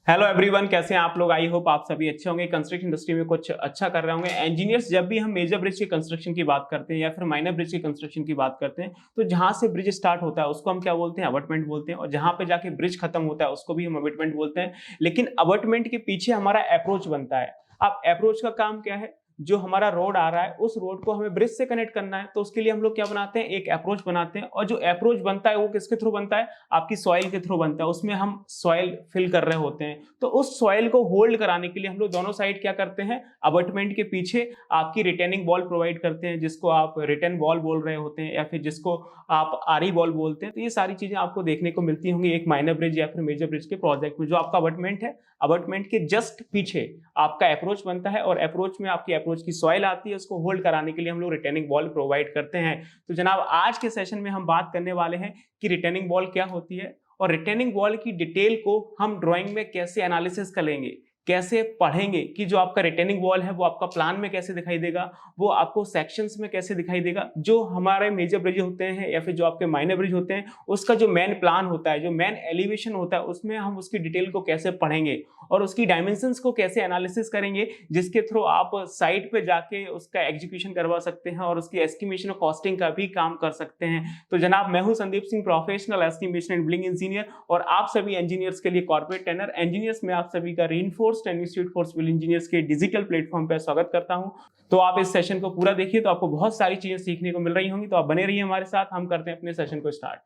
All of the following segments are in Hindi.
हेलो एवरीवन, कैसे हैं आप लोग। आई होप आप सभी अच्छे होंगे, कंस्ट्रक्शन इंडस्ट्री में कुछ अच्छा कर रहे होंगे। इंजीनियर्स जब भी हम मेजर ब्रिज के कंस्ट्रक्शन की बात करते हैं या फिर माइनर ब्रिज के कंस्ट्रक्शन की बात करते हैं, तो जहां से ब्रिज स्टार्ट होता है उसको हम क्या बोलते हैं, अबटमेंट बोलते हैं। और जहां पे जाके ब्रिज खत्म होता है उसको भी हम अबटमेंट बोलते हैं। लेकिन अबटमेंट के पीछे हमारा अप्रोच बनता है। अब अप्रोच का काम क्या है, जो हमारा रोड आ रहा है उस रोड को हमें ब्रिज से कनेक्ट करना है, तो उसके लिए हम लोग क्या बनाते हैं, एक अप्रोच बनाते हैं। और जो अप्रोच बनता है वो किसके थ्रू बनता है, आपकी सॉइल के थ्रू बनता है। उसमें हम सॉइल फिल कर रहे होते हैं, तो उस सॉइल को होल्ड कराने के लिए हम लोग दोनों साइड क्या करते हैं, अबटमेंट के पीछे आपकी रिटेनिंग वॉल प्रोवाइड करते हैं, जिसको आप रिटेन वॉल बोल रहे होते हैं या फिर जिसको आप आरी वॉल बोलते हैं। तो ये सारी चीजें आपको देखने को मिलती होंगी एक माइनर ब्रिज या फिर मेजर ब्रिज के प्रोजेक्ट में। जो आपका अबटमेंट है, अबटमेंट के जस्ट पीछे आपका अप्रोच बनता है और अप्रोच में आपकी अप्रोच की सॉइल आती है, उसको होल्ड कराने के लिए हम लोग रिटेनिंग वॉल प्रोवाइड करते हैं। तो जनाब, आज के सेशन में हम बात करने वाले हैं कि रिटेनिंग वॉल क्या होती है और रिटेनिंग वॉल की डिटेल को हम ड्राइंग में कैसे एनालिसिस करेंगे, कैसे पढ़ेंगे कि जो आपका रिटेनिंग वॉल है वो आपका प्लान में कैसे दिखाई देगा, वो आपको सेक्शंस में कैसे दिखाई देगा। जो हमारे मेजर ब्रिज होते हैं या फिर जो आपके माइनर ब्रिज होते हैं, उसका जो मेन प्लान होता है, जो मेन एलिवेशन होता है, उसमें हम उसकी डिटेल को कैसे पढ़ेंगे और उसकी डायमेंशंस को कैसे एनालिसिस करेंगे, जिसके थ्रू आप साइट पे जाके उसका एग्जीक्यूशन करवा सकते हैं और उसकी एस्टिमेशन और कॉस्टिंग का भी काम कर सकते हैं। तो जनाब, मैं हूं Sandeep Singh, professional estimation and billing engineer, और आप सभी इंजीनियर्स के लिए कॉर्पोरेट ट्रेनर। इंजीनियर्स में आप सभी का reinforced institute for civil engineers के डिजिटल प्लेटफॉर्म पर स्वागत करता हूं। तो आप इस सेशन को पूरा देखिए, तो आपको बहुत सारी चीजें सीखने को मिल रही होंगी। तो आप बने रहिए हमारे साथ, हम करते हैं अपने सेशन को स्टार्ट।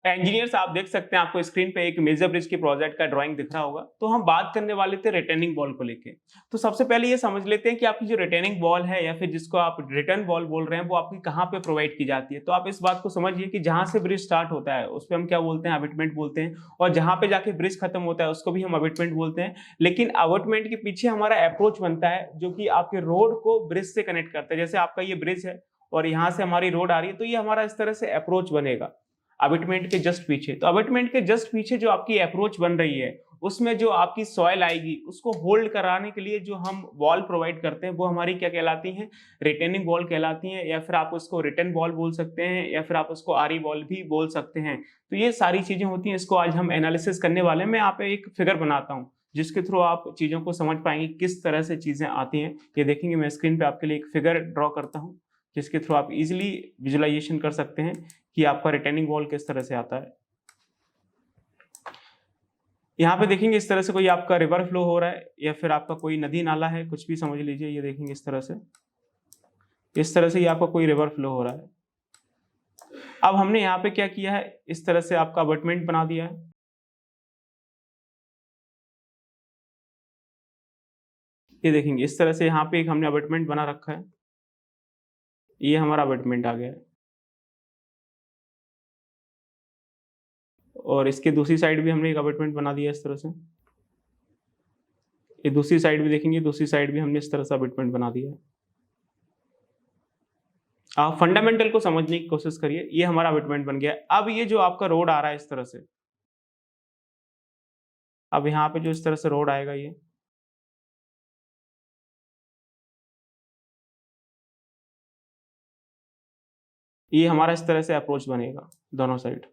इंजीनियर्स, आप देख सकते हैं आपको स्क्रीन पे एक मेजर ब्रिज के प्रोजेक्ट का ड्राइंग दिख रहा होगा। तो हम बात करने वाले थे रिटेनिंग वॉल को लेके। तो सबसे पहले ये समझ लेते हैं कि आपकी जो रिटेनिंग वॉल है या फिर जिसको आप रिटर्न वॉल बोल रहे हैं, वो आपकी कहाँ पे प्रोवाइड की जाती है। तो आप इस बात को समझिए कि जहां से ब्रिज स्टार्ट होता है उस पर हम क्या बोलते हैं, अबटमेंट बोलते हैं। और जहां पे जाके ब्रिज खत्म होता है उसको भी हम अबटमेंट बोलते हैं। लेकिन अबटमेंट के पीछे हमारा अप्रोच बनता है, जो कि आपके रोड को ब्रिज से कनेक्ट करता है। जैसे आपका ये ब्रिज है और यहाँ से हमारी रोड आ रही है, तो ये हमारा इस तरह से अप्रोच बनेगा अबटमेंट के जस्ट पीछे। तो अबटमेंट के जस्ट पीछे जो आपकी अप्रोच बन रही है, उसमें जो आपकी सॉइल आएगी उसको होल्ड कराने के लिए जो हम वॉल प्रोवाइड करते हैं, वो हमारी क्या कहलाती हैं, रिटेनिंग वॉल कहलाती हैं। या फिर आप उसको रिटर्न वॉल बोल सकते हैं या फिर आप उसको आरी वॉल भी बोल सकते हैं। तो ये सारी चीजें होती हैं, इसको आज हम एनालिसिस करने वाले हैं। मैं यहाँ पे एक फिगर बनाता हूँ जिसके थ्रू आप चीजों को समझ पाएंगे किस तरह से चीजें आती हैं। ये देखेंगे, मैं स्क्रीन पे आपके लिए एक फिगर ड्रॉ करता हूँ जिसके थ्रू आप इजिली विजुअलाइजेशन कर सकते हैं कि आपका रिटेनिंग वॉल किस तरह से आता है। यहाँ पे देखेंगे इस तरह से कोई आपका रिवर फ्लो हो रहा है या फिर आपका कोई नदी नाला है, कुछ भी समझ लीजिए। ये देखेंगे इस तरह से ये आपका कोई रिवर फ्लो हो रहा है। अब हमने यहाँ पे क्या किया है, इस तरह से आपका अबटमेंट बना दिया है। ये देखेंगे इस तरह से यहाँ पे एक हमने अबटमेंट बना रखा है। ये हमारा अबटमेंट आ गया है। और इसके दूसरी साइड भी हमने एक अबटमेंट बना दिया इस तरह से। ये दूसरी साइड भी देखेंगे, दूसरी साइड भी हमने इस तरह से अबटमेंट बना दिया है। आप फंडामेंटल को समझने की कोशिश करिए। ये हमारा अबटमेंट बन गया। अब ये जो आपका रोड आ रहा है इस तरह से, अब यहाँ पे जो इस तरह से रोड आएगा, ये हमारा इस तरह से अप्रोच बनेगा दोनों साइड।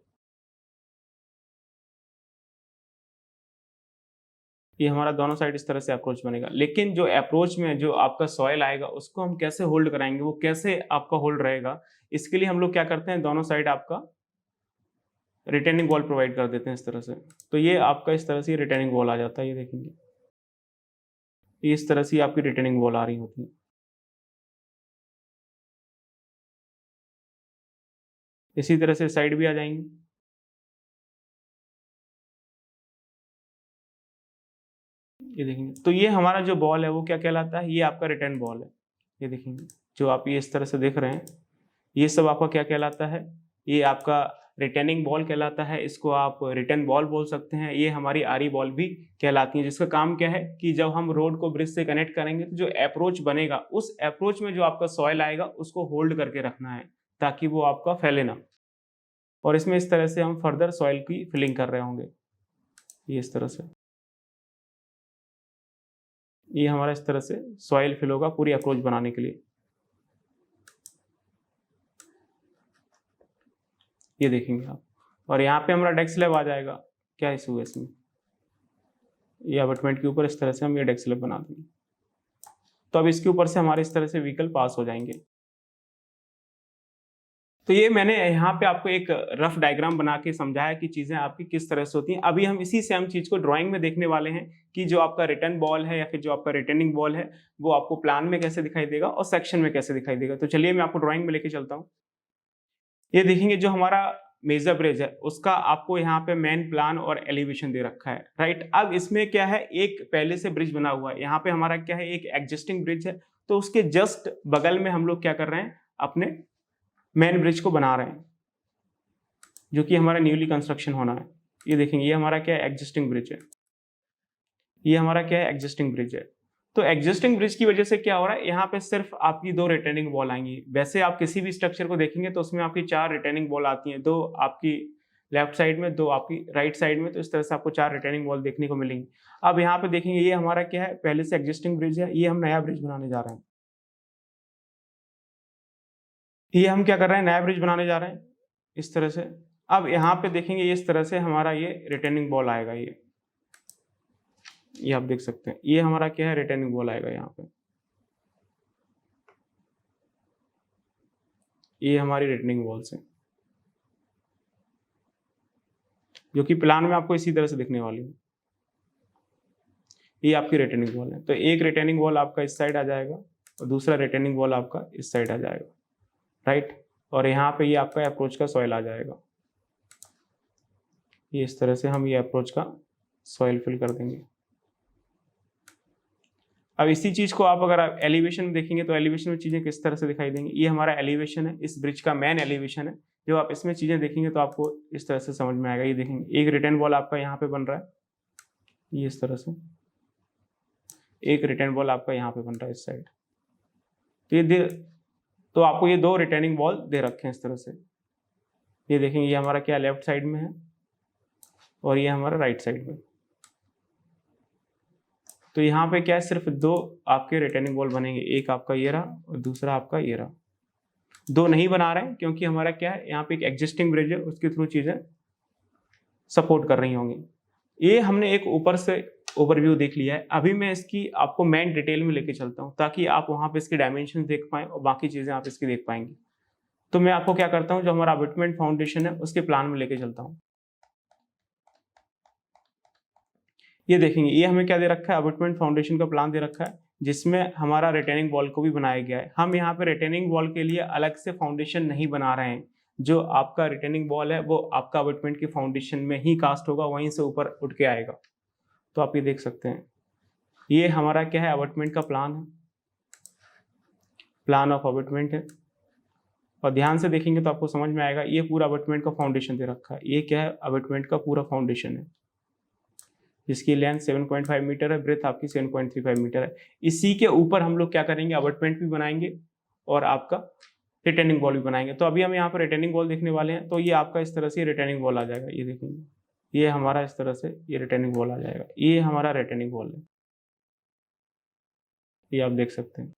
ये हमारा दोनों साइड इस तरह से अप्रोच बनेगा। लेकिन जो अप्रोच में जो आपका सॉइल आएगा उसको हम कैसे होल्ड कराएंगे, वो कैसे आपका होल्ड रहेगा, इसके लिए हम लोग क्या करते हैं, दोनों साइड आपका रिटेनिंग वॉल प्रोवाइड कर देते हैं इस तरह से। तो ये आपका इस तरह से रिटेनिंग वॉल आ जाता है। ये देखेंगे, ये इस तरह से आपकी रिटेनिंग वॉल आ रही होती है। इसी तरह से साइड भी आ जाएंगी। ये देखेंगे, तो ये हमारा जो बॉल है वो क्या कहलाता है, ये आपका रिटर्न बॉल है। ये देखेंगे, जो आप ये इस तरह से देख रहे हैं, ये सब आपका क्या कहलाता है, ये आपका रिटर्निंग बॉल कहलाता है। इसको आप रिटर्न बॉल बोल सकते हैं। ये हमारी आरी बॉल भी कहलाती है, जिसका काम क्या है कि जब हम रोड को ब्रिज से कनेक्ट करेंगे तो जो अप्रोच बनेगा, उस अप्रोच में जो आपका सॉइल आएगा उसको होल्ड करके रखना है ताकि वो आपका फैले ना। और इसमें इस तरह से हम फर्दर सॉइल की फिलिंग कर रहे होंगे। ये इस तरह से, ये हमारा इस तरह से सॉइल फिल होगा पूरी अप्रोच बनाने के लिए। ये देखेंगे आप, और यहाँ पे हमारा डेक स्लैब आ जाएगा। क्या इशू है इसमें, ये अबटमेंट के ऊपर इस तरह से हम ये डेक स्लैब बना देंगे। तो अब इसके ऊपर से हमारे इस तरह से व्हीकल पास हो जाएंगे। तो ये मैंने यहाँ पे आपको एक रफ डायग्राम बना के समझाया कि चीजें आपकी किस तरह से होती हैं। अभी हम इसी सेम चीज को ड्राइंग में देखने वाले हैं कि जो आपका रिटर्न बॉल है या फिर जो आपका रिटर्निंग बॉल है वो आपको प्लान में कैसे दिखाई देगा और सेक्शन में कैसे दिखाई देगा। तो चलिए मैं आपको ड्राइंग में लेके चलता हूँ। ये देखेंगे जो हमारा मेजर ब्रिज है उसका आपको यहाँ पे मेन प्लान और एलिवेशन दे रखा है, राइट। अब इसमें क्या है, एक पहले से ब्रिज बना हुआ है, यहाँ पे हमारा क्या है, एक एग्जिस्टिंग ब्रिज है। तो उसके जस्ट बगल में हम लोग क्या कर रहे हैं, अपने मेन ब्रिज को बना रहे हैं, जो कि हमारा न्यूली कंस्ट्रक्शन होना है। ये देखेंगे ये हमारा क्या है, एग्जिस्टिंग ब्रिज है। ये हमारा क्या है, एग्जिस्टिंग ब्रिज है। तो एग्जिस्टिंग ब्रिज की वजह से क्या हो रहा है, यहाँ पे सिर्फ आपकी 2 रिटर्निंग बॉल आएंगी। वैसे आप किसी भी स्ट्रक्चर को देखेंगे तो उसमें आपकी 4 रिटर्निंग बॉल आती हैं, 2 आपकी लेफ्ट साइड में, 2 आपकी राइट साइड में। तो इस तरह से आपको 4 रिटर्निंग बॉल देखने को मिलेंगी। अब यहाँ पे देखेंगे ये हमारा क्या है, पहले से एग्जिस्टिंग ब्रिज है, ये हम नया ब्रिज बनाने जा रहे हैं। ये हम क्या कर रहे हैं, नया ब्रिज बनाने जा रहे हैं इस तरह से। अब यहाँ पे देखेंगे ये इस तरह से हमारा ये रिटर्निंग बॉल आएगा। ये आप देख सकते हैं, ये हमारा क्या है, रिटर्निंग बॉल आएगा यहाँ पे। ये हमारी रिटर्निंग बॉल्स है, जो कि प्लान में आपको इसी तरह से दिखने वाली है। ये आपकी रिटर्निंग बॉल है। तो एक रिटर्निंग बॉल आपका इस साइड आ जाएगा और दूसरा रिटर्निंग बॉल आपका इस साइड आ जाएगा, राइट। और यहाँ पे ये आपका अप्रोच का सॉइल आ जाएगा। ये इस तरह से हम ये अप्रोच का सॉइल फिल कर देंगे। अब इसी चीज को आप अगर आप एलिवेशन में देखेंगे तो एलिवेशन में चीजें किस तरह से दिखाई देंगी। ये हमारा एलिवेशन है, इस ब्रिज का मेन एलिवेशन है। जब आप इसमें चीजें देखेंगे तो आपको इस तरह से समझ में आएगा। ये देखेंगे एक रिटर्न बॉल आपका यहाँ पे बन रहा है, ये इस तरह से एक रिटर्न बॉल आपका यहाँ पे बन रहा है इस साइड। तो आपको ये 2 रिटर्निंग बॉल दे रखे हैं इस तरह से। ये देखेंगे ये हमारा क्या लेफ्ट साइड में है और ये हमारा राइट साइड में। तो यहाँ पे क्या है, सिर्फ 2 आपके रिटर्निंग बॉल बनेंगे, एक आपका ये रहा और दूसरा आपका ये रहा। 2 नहीं बना रहे हैं क्योंकि हमारा क्या है, यहाँ पे एक एग्जिस्टिंग ब्रिज है, उसके थ्रू चीजें सपोर्ट कर रही होंगी। ये हमने एक ऊपर से ओवरव्यू देख लिया है। अभी मैं इसकी आपको मेन डिटेल में लेके चलता हूँ ताकि आप वहां पे इसके डायमेंशन देख पाएं और बाकी चीजें आप इसकी देख पाएंगे। तो मैं आपको क्या करता हूँ, जो हमारा अबटमेंट फाउंडेशन है उसके प्लान में लेके चलता हूँ। ये देखेंगे ये हमें क्या दे रखा है, अबटमेंट फाउंडेशन का प्लान दे रखा है, जिसमें हमारा रिटेनिंग वॉल को भी बनाया गया है। हम यहाँ पे रिटेनिंग वॉल के लिए अलग से फाउंडेशन नहीं बना रहे हैं। जो आपका रिटेनिंग वॉल है वो आपका अबटमेंट की फाउंडेशन में ही कास्ट होगा, वहीं से ऊपर उठ के आएगा। तो आप ये देख सकते हैं, ये हमारा क्या है, अबटमेंट का प्लान है, प्लान ऑफ अबटमेंट है। और ध्यान से देखेंगे तो आपको समझ में आएगा, ये पूरा अबटमेंट का फाउंडेशन दे रखा है। ये क्या है, अबटमेंट का पूरा फाउंडेशन है, जिसकी लेंथ 7.5 मीटर है, ब्रेथ आपकी 7.35 मीटर है। इसी के ऊपर हम लोग क्या करेंगे, अबटमेंट भी बनाएंगे और आपका रिटेनिंग वॉल भी बनाएंगे। तो अभी हम यहाँ पर रिटेनिंग वॉल देखने वाले हैं। तो ये आपका इस तरह से रिटेनिंग वॉल आ जाएगा। ये देखेंगे ये हमारा इस तरह से ये रिटेनिंग वॉल आ जाएगा। ये हमारा रिटेनिंग वॉल है, ये आप देख सकते हैं।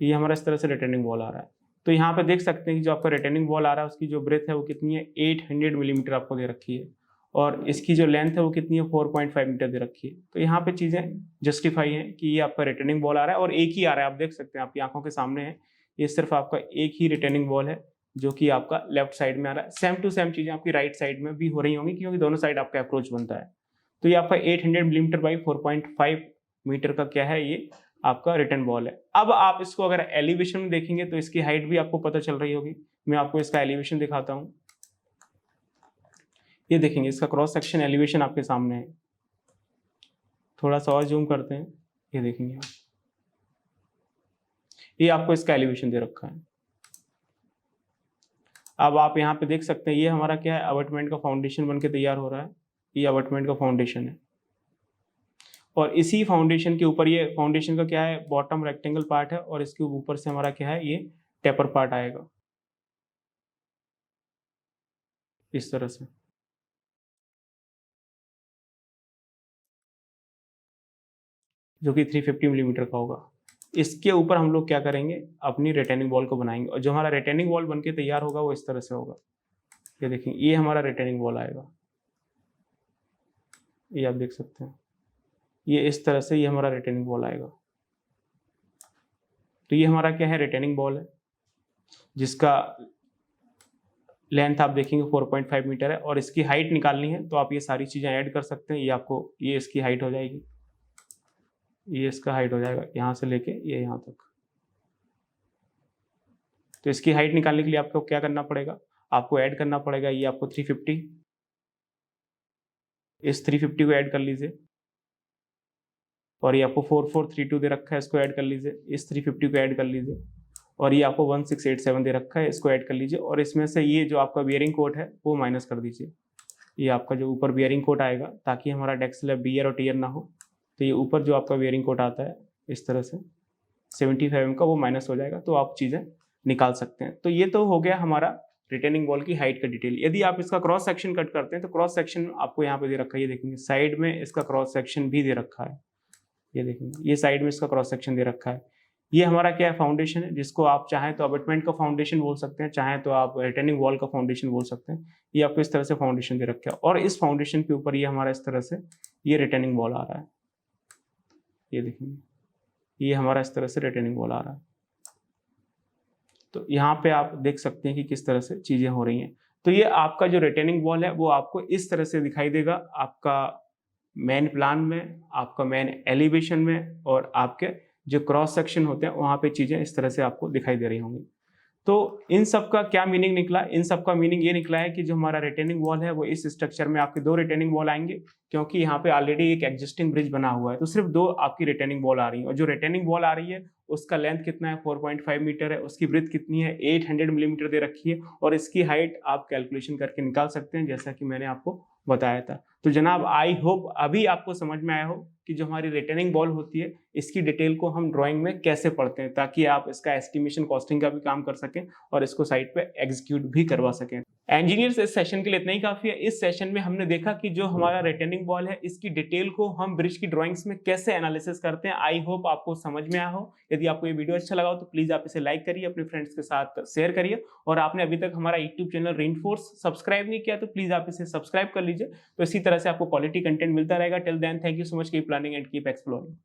ये हमारा इस तरह से रिटेनिंग वॉल आ रहा है। तो यहाँ पे देख सकते हैं कि जो आपका रिटेनिंग वॉल आ रहा है उसकी जो ब्रेथ है वो कितनी है, 800 मिलीमीटर आपको दे रखी है। और इसकी जो लेंथ है वो कितनी है, 4.5 मीटर दे रखी है। तो यहाँ पे चीज़ें जस्टिफाई हैं कि ये आपका रिटर्निंग बॉल आ रहा है और एक ही आ रहा है। आप देख सकते हैं, आपकी आंखों के सामने है, ये सिर्फ आपका एक ही रिटर्निंग बॉल है जो कि आपका लेफ्ट साइड में आ रहा है। सेम टू सेम चीज़ें आपकी राइट साइड में भी हो रही होंगी क्योंकि दोनों साइड आपका अप्रोच बनता है। तो ये आपका 800 मिलीमीटर बाई 4.5 मीटर का क्या है, ये आपका रिटर्न बॉल है। अब आप इसको अगर एलिवेशन में देखेंगे तो इसकी हाइट भी आपको पता चल रही होगी। मैं आपको इसका एलिवेशन दिखाता हूँ। ये देखेंगे इसका क्रॉस सेक्शन एलिवेशन आपके सामने है। थोड़ा सा और जूम करते हैं, ये देखेंगे आप, ये आपको इसका एलिवेशन दे रखा है। अब आप यहाँ पे देख सकते हैं, ये हमारा क्या है, अबटमेंट का फाउंडेशन बनके तैयार हो रहा है। ये अबटमेंट का फाउंडेशन है और इसी फाउंडेशन के ऊपर, ये फाउंडेशन का क्या है, बॉटम रेक्टेंगल पार्ट है और इसके ऊपर से हमारा क्या है, ये टेपर पार्ट आएगा इस तरह से, जो कि 350 मिलीमीटर का होगा। इसके ऊपर हम लोग क्या करेंगे, अपनी रिटेनिंग वॉल को बनाएंगे और जो हमारा रिटेनिंग वॉल बनके तैयार होगा वो इस तरह से होगा। ये देखिए ये हमारा रिटेनिंग वॉल आएगा। ये आप देख सकते हैं, ये इस तरह से ये हमारा रिटेनिंग वॉल आएगा। तो ये हमारा क्या है, रिटेनिंग वॉल है, जिसका लेंथ आप देखेंगे 4.5 मीटर है, और इसकी हाइट निकालनी है तो आप ये सारी चीज़ें ऐड कर सकते हैं। ये आपको, ये इसकी हाइट हो जाएगी, ये इसका हाइट हो जाएगा यहाँ से लेके ये यहाँ तक। तो इसकी हाइट निकालने के लिए आपको क्या करना पड़ेगा, आपको ऐड करना पड़ेगा, ये आपको 350, इस 350 को ऐड कर लीजिए, और ये आपको 4432 दे रखा है, इसको ऐड कर लीजिए, इस 350 को ऐड कर लीजिए, और ये आपको 1687 दे रखा है, इसको ऐड कर लीजिए, और इसमें से ये जो आपका बियरिंग कोट है वो माइनस कर दीजिए। ये आपका जो ऊपर बियरिंग कोट आएगा, ताकि हमारा डेक स्लैब बियर और टियर ना हो, तो ये ऊपर जो आपका बियरिंग कोट आता है इस तरह से 75 mm का, वो माइनस हो जाएगा, तो आप चीज़ें निकाल सकते हैं। तो ये तो हो गया हमारा रिटेनिंग वॉल की हाइट का डिटेल। यदि आप इसका क्रॉस सेक्शन कट करते हैं तो क्रॉस सेक्शन आपको यहाँ पे दे रखा है, ये देखेंगे साइड में इसका क्रॉस सेक्शन भी दे रखा है, ये देखेंगे ये साइड में इसका क्रॉस सेक्शन दे रखा है। ये हमारा क्या है, फाउंडेशन है, जिसको आप चाहें तो अबेटमेंट का फाउंडेशन बोल सकते हैं, चाहें तो आप रिटेनिंग वॉल का फाउंडेशन बोल सकते हैं। ये आपको इस तरह से फाउंडेशन दे रखा है, और इस फाउंडेशन के ऊपर ये हमारा इस तरह से ये रिटेनिंग वॉल आ रहा है, ये देखेंगे ये हमारा इस तरह से रिटेनिंग वॉल आ रहा है। तो यहाँ पे आप देख सकते हैं कि किस तरह से चीज़ें हो रही हैं। तो ये आपका जो रिटेनिंग वॉल है वो आपको इस तरह से दिखाई देगा, आपका मेन प्लान में, आपका मेन एलिवेशन में, और आपके जो क्रॉस सेक्शन होते हैं वहाँ पे चीज़ें इस तरह से आपको दिखाई दे रही होंगी। तो इन सब का क्या मीनिंग निकला, इन सब का मीनिंग ये निकला है कि जो हमारा रिटेनिंग वॉल है वो इस स्ट्रक्चर में आपके 2 रिटेनिंग वॉल आएंगे, क्योंकि यहाँ पे ऑलरेडी एक एग्जिस्टिंग ब्रिज बना हुआ है, तो सिर्फ 2 आपकी रिटेनिंग वॉल आ रही है। और जो रिटेनिंग वॉल आ रही है उसका लेंथ कितना है, 4.5 मीटर है, उसकी ब्रेथ कितनी है, 800 मिलीमीटर दे रखी है, और इसकी हाइट आप कैलकुलेशन करके निकाल सकते हैं, जैसा कि मैंने आपको बताया था। तो जनाब आई होप अभी आपको समझ में आया हो कि जो हमारी रिटेनिंग वॉल होती है इसकी डिटेल को हम ड्राइंग में कैसे पढ़ते हैं, ताकि आप इसका एस्टिमेशन कॉस्टिंग का भी काम कर सकें और इसको साइट पे एग्जीक्यूट भी करवा सकें। इंजीनियर्स इस सेशन के लिए इतना ही काफी है। इस सेशन में हमने देखा कि जो हमारा रिटेनिंग वॉल है इसकी डिटेल को हम ब्रिज की ड्राइंग्स में कैसे एनालिसिस करते हैं। आई होप आपको समझ में आया हो। यदि आपको ये वीडियो अच्छा लगा हो तो प्लीज आप इसे लाइक करिए, अपने फ्रेंड्स के साथ शेयर करिए, और आपने अभी तक हमारा यूट्यूब चैनल रेनफोर्स सब्सक्राइब नहीं किया तो प्लीज आप इसे सब्सक्राइब कर लीजिए। तो इसी तरह से आपको क्वालिटी कंटेंट मिलता रहेगा। Till then, thank you so much, keep planning and keep exploring.